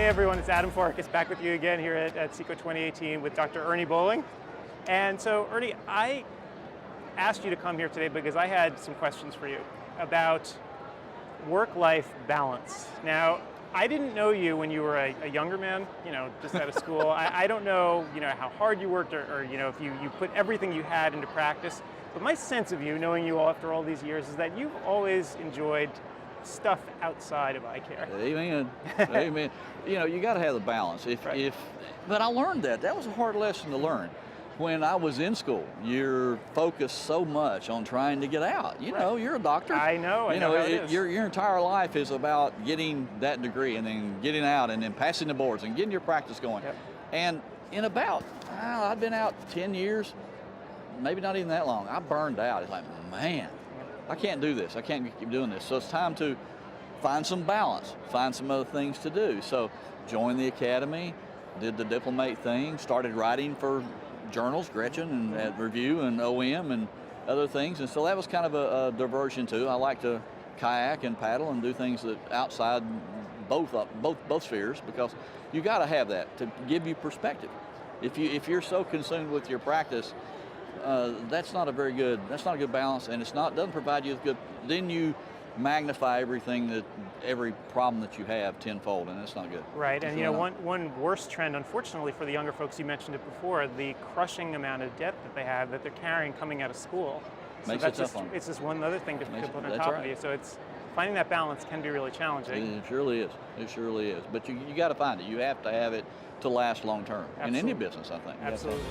Hey everyone, it's Adam Farkas back with you again here at SECO 2018 with Dr. Ernie Bowling. And so Ernie, I asked you to come here today because I had some questions for you about work-life balance. Now, I didn't know you when you were a younger man, just out of school. I don't know, how hard you worked or if you put everything you had into practice. But my sense of you, knowing you all after all these years, is that you've always enjoyed stuff outside of eye care. Amen. Amen. You got to have the balance. But I learned that. That was a hard lesson to learn. When I was in school, you're focused so much on trying to get out. You're a doctor. I know how it is. Your entire life is about getting that degree and then getting out and then passing the boards and getting your practice going. Yep. And in I've been out 10 years, maybe not even that long. I burned out. It's like, man, I can't do this. I can't keep doing this. So it's time to find some balance, find some other things to do. So joined the academy, did the diplomate thing, started writing for journals, Gretchen and at Review and OM and other things. And so that was kind of a diversion too. I like to kayak and paddle and do things that outside both spheres, because you got to have that to give you perspective. If you're so consumed with your practice, that's not a good balance, and doesn't provide you with good. Then you magnify every problem that you have tenfold, and that's not good. Right, and one worse trend, unfortunately, for the younger folks, you mentioned it before, the crushing amount of debt that they have that they're carrying coming out of school. Makes it tough on them. It's just one other thing to put on top of you. So it's finding that balance can be really challenging. It surely is. It surely is. But you got to find it. You have to have it to last long term in any business, I think. Absolutely.